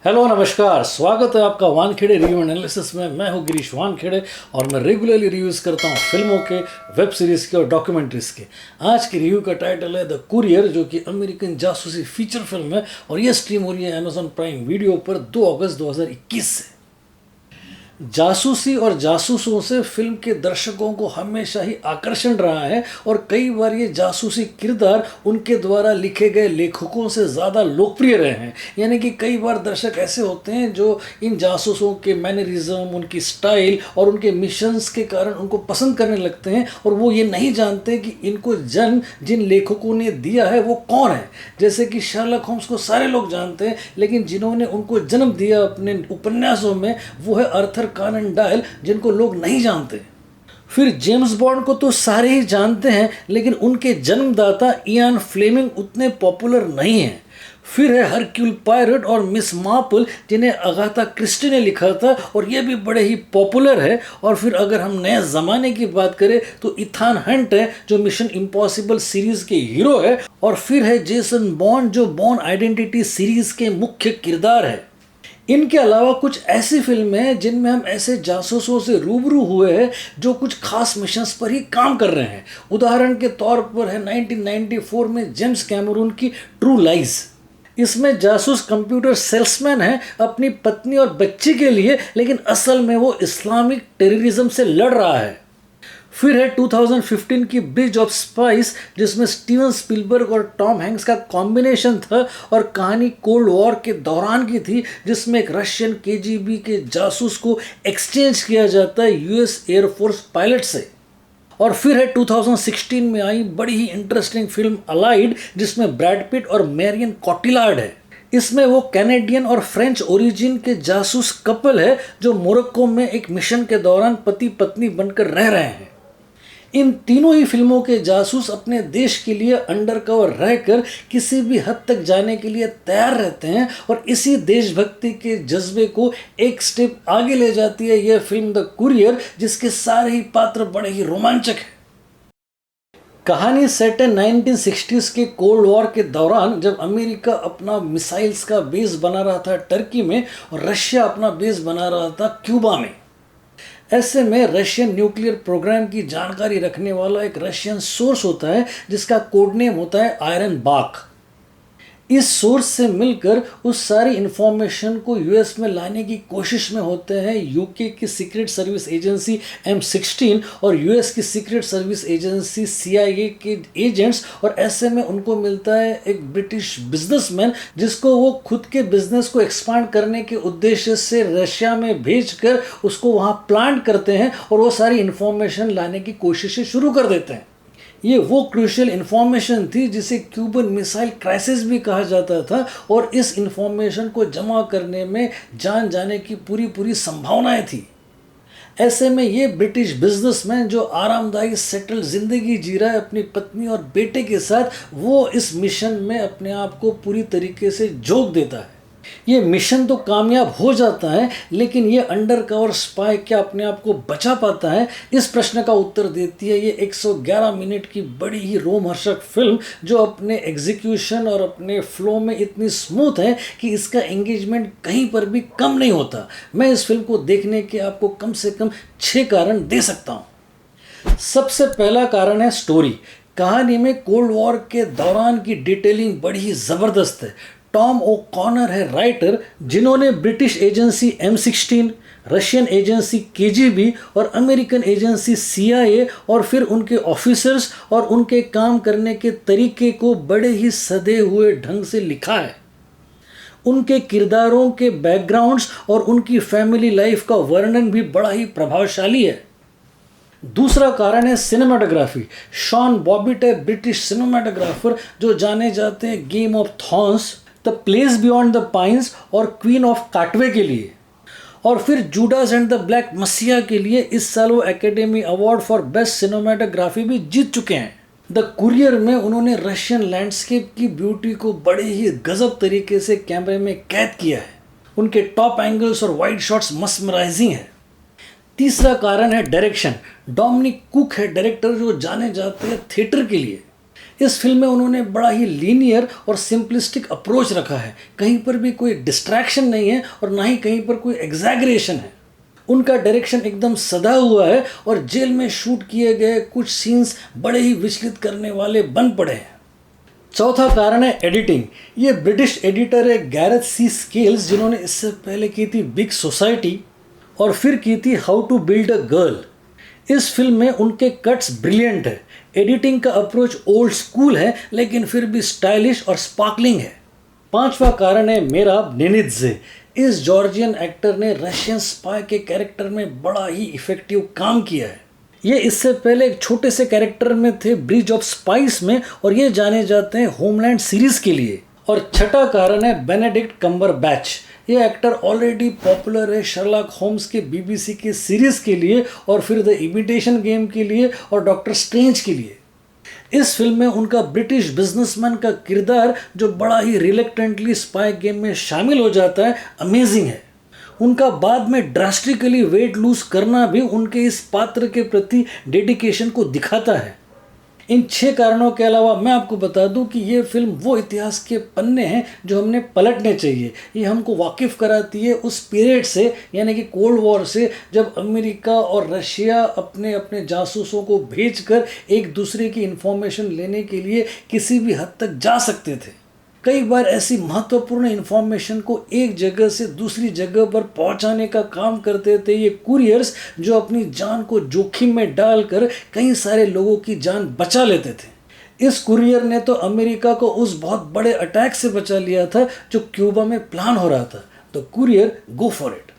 Hello नमस्कार, स्वागत है आपका वानखेड़े रिव्यू एनालिसिस में। मैं हूं गिरीश वानखेड़े और मैं रेगुलरली रिव्यूज़ करता हूं फिल्मों के, वेब सीरीज़ के और डॉक्यूमेंट्रीज़ के। आज की रिव्यू का टाइटल है द कुरियर, जो कि अमेरिकन जासूसी फीचर फिल्म है और ये स्ट्रीम हो रही है अमेजॉन प्राइम वीडियो पर 2 अगस्त 2021 से। जासूसी और जासूसों से फिल्म के दर्शकों को हमेशा ही आकर्षण रहा है और कई बार ये जासूसी किरदार उनके द्वारा लिखे गए लेखकों से ज़्यादा लोकप्रिय रहे हैं। यानी कि कई बार दर्शक ऐसे होते हैं जो इन जासूसों के मैनरिज्म, उनकी स्टाइल और उनके मिशंस के कारण उनको पसंद करने लगते हैं और वो ये नहीं जानते कि इनको जन्म जिन लेखकों ने दिया है वो कौन है। जैसे कि शर्लक होम्स को सारे लोग जानते हैं, लेकिन जिन्होंने उनको जन्म दिया अपने उपन्यासों में वो है आर्थर कॉनन डॉयल, जिनको लोग नहीं जानते। फिर जेम्स बॉन्ड को तो सारे ही जानते हैं, लेकिन उनके जन्मदाता इयान फ्लेमिंग उतने पॉपुलर नहीं हैं। फिर है हरक्यूल पायरट और मिस मार्पल, जिन्हें अगाथा क्रिस्टी ने लिखा था और ये भी बड़े ही पॉपुलर है। और फिर अगर हम नए ज़माने की बात करें तो इथान हंट है, जो मिशन इम्पॉसिबल सीरीज़ के हीरो है। और फिर है जेसन बॉन्ड, जो बॉर्न आइडेंटिटी सीरीज़ के मुख्य किरदार है। इनके अलावा कुछ ऐसी फिल्में हैं जिनमें हम ऐसे जासूसों से रूबरू हुए हैं जो कुछ खास मिशंस पर ही काम कर रहे हैं। उदाहरण के तौर पर है 1994 में जेम्स कैमरून की ट्रू लाइज। इसमें जासूस कंप्यूटर सेल्समैन है अपनी पत्नी और बच्ची के लिए, लेकिन असल में वो इस्लामिक टेररिज्म से लड़ रहा है। फिर है 2015 की ब्रिज ऑफ स्पाइस, जिसमें स्टीवन स्पीलबर्ग और टॉम हैंक्स का कॉम्बिनेशन था और कहानी कोल्ड वॉर के दौरान की थी, जिसमें एक रशियन केजीबी के जासूस को एक्सचेंज किया जाता है यूएस एयरफोर्स पायलट से। और फिर है 2016 में आई बड़ी ही इंटरेस्टिंग फिल्म अलाइड, जिसमें ब्रैड पिट और मैरियन कॉटिलार्ड है। इसमें वो कैनेडियन और फ्रेंच ओरिजिन के जासूस कपल है जो मोरक्को में एक मिशन के दौरान पति पत्नी बनकर रह रहे हैं। इन तीनों ही फिल्मों के जासूस अपने देश के लिए अंडरकवर रहकर किसी भी हद तक जाने के लिए तैयार रहते हैं और इसी देशभक्ति के जज्बे को एक स्टेप आगे ले जाती है यह फिल्म द कुरियर, जिसके सारे ही पात्र बड़े ही रोमांचक हैं। कहानी सेट है 1960s के कोल्ड वॉर के दौरान, जब अमेरिका अपना मिसाइल्स का बेस बना रहा था टर्की में और रशिया अपना बेस बना रहा था क्यूबा में। ऐसे में रशियन न्यूक्लियर प्रोग्राम की जानकारी रखने वाला एक रशियन सोर्स होता है जिसका कोड नेम होता है आयरन बाक। इस सोर्स से मिलकर उस सारी इंफॉर्मेशन को यूएस में लाने की कोशिश में होते हैं यूके की सीक्रेट सर्विस एजेंसी M16 और यूएस की सीक्रेट सर्विस एजेंसी CIA के एजेंट्स। और ऐसे में उनको मिलता है एक ब्रिटिश बिजनेसमैन, जिसको वो खुद के बिजनेस को एक्सपांड करने के उद्देश्य से रशिया में भेजकर उसको वहाँ प्लांट करते हैं और वो सारी इंफॉर्मेशन लाने की कोशिशें शुरू कर देते हैं। ये वो क्रूशियल इन्फॉर्मेशन थी जिसे क्यूबन मिसाइल क्राइसिस भी कहा जाता था और इस इन्फॉर्मेशन को जमा करने में जान जाने की पूरी संभावनाएं थी। ऐसे में ये ब्रिटिश बिजनेसमैन जो आरामदायी सेटल जिंदगी जी रहा है अपनी पत्नी और बेटे के साथ, वो इस मिशन में अपने आप को पूरी तरीके से झोंक देता है। ये मिशन तो कामयाब हो जाता है, लेकिन ये अंडरकवर स्पाई क्या अपने आप को बचा पाता है? इस प्रश्न का उत्तर देती है ये 111 मिनट की बड़ी ही रोमहर्षक फिल्म, जो अपने एग्जीक्यूशन और अपने फ्लो में इतनी स्मूथ है कि इसका एंगेजमेंट कहीं पर भी कम नहीं होता। मैं इस फिल्म को देखने के आपको कम से कम 6 कारण दे सकता हूँ। सबसे पहला कारण है स्टोरी। कहानी में कोल्ड वॉर के दौरान की डिटेलिंग बड़ी ही ज़बरदस्त है। टॉम ओकॉनर है राइटर, जिन्होंने British agency M16, Russian agency KGB और अमेरिकन एजेंसी CIA और फिर उनके ऑफिसर्स और उनके काम करने के तरीके को बड़े ही सधे हुए ढंग से लिखा है। उनके किरदारों के बैकग्राउंड्स और उनकी फैमिली लाइफ का वर्णन भी बड़ा ही प्रभावशाली है। दूसरा कारण है सिनेमाटोग्राफी। शॉन बॉबिट है ब्रिटिश सिनेमाटोग्राफर, जो जाने जाते हैं game of thrones, the place beyond the pines और क्वीन ऑफ काटवे के लिए। और फिर जूडास एंड द ब्लैक मसीहा के लिए इस साल वो academy award for best cinematography भी जीत चुके हैं। द कुरियर में उन्होंने रशियन लैंडस्केप की ब्यूटी को बड़े ही गजब तरीके से कैमरे में कैद किया है। उनके टॉप एंगल्स और वाइड शॉट्स मस्मराइजिंग है। तीसरा कारण है डायरेक्शन। डोमिनिक कुक है डायरेक्टर, जो जाने जाते हैं थिएटर के लिए। इस फिल्म में उन्होंने बड़ा ही लीनियर और सिंपलिस्टिक अप्रोच रखा है। कहीं पर भी कोई डिस्ट्रैक्शन नहीं है और ना ही कहीं पर कोई एग्जैगरेशन है। उनका डायरेक्शन एकदम सधा हुआ है और जेल में शूट किए गए कुछ सीन्स बड़े ही विचलित करने वाले बन पड़े हैं। चौथा कारण है एडिटिंग। ये ब्रिटिश एडिटर है गैरेथ सी स्केल्स, जिन्होंने इससे पहले की थी बिग सोसाइटी और फिर की थी how to build a girl. इस फिल्म में उनके कट्स ब्रिलियंट है। एडिटिंग का अप्रोच ओल्ड स्कूल है लेकिन फिर भी स्टाइलिश और स्पार्कलिंग है। पांचवा कारण है मेहराब निनित्जे। इस जॉर्जियन एक्टर ने रशियन स्पाई के कैरेक्टर में बड़ा ही इफेक्टिव काम किया है। ये इससे पहले एक छोटे से कैरेक्टर में थे ब्रिज ऑफ स्पाइस में और ये जाने जाते हैं होमलैंड सीरीज के लिए। और छठा कारण है बेनेडिक्ट कम्बरबैच। ये एक्टर ऑलरेडी पॉपुलर है शर्लॉक होम्स के बीबीसी के सीरीज के लिए और फिर द इमिटेशन गेम के लिए और डॉक्टर स्ट्रेंज के लिए। इस फिल्म में उनका ब्रिटिश बिजनेसमैन का किरदार जो बड़ा ही रिलेक्टेंटली स्पाई गेम में शामिल हो जाता है, अमेजिंग है। उनका बाद में ड्रास्टिकली वेट लूज करना भी उनके इस पात्र के प्रति डेडिकेशन को दिखाता है। इन 6 कारणों के अलावा मैं आपको बता दूं कि ये फिल्म वो इतिहास के पन्ने हैं जो हमने पलटने चाहिए। ये हमको वाकिफ़ कराती है उस पीरियड से, यानी कि कोल्ड वॉर से, जब अमेरिका और रशिया अपने अपने जासूसों को भेजकर एक दूसरे की इन्फॉर्मेशन लेने के लिए किसी भी हद तक जा सकते थे। कई बार ऐसी महत्वपूर्ण इन्फॉर्मेशन को एक जगह से दूसरी जगह पर पहुंचाने का काम करते थे ये कुरियर्स, जो अपनी जान को जोखिम में डालकर कई सारे लोगों की जान बचा लेते थे। इस कुरियर ने तो अमेरिका को उस बहुत बड़े अटैक से बचा लिया था जो क्यूबा में प्लान हो रहा था। The courier, go for it.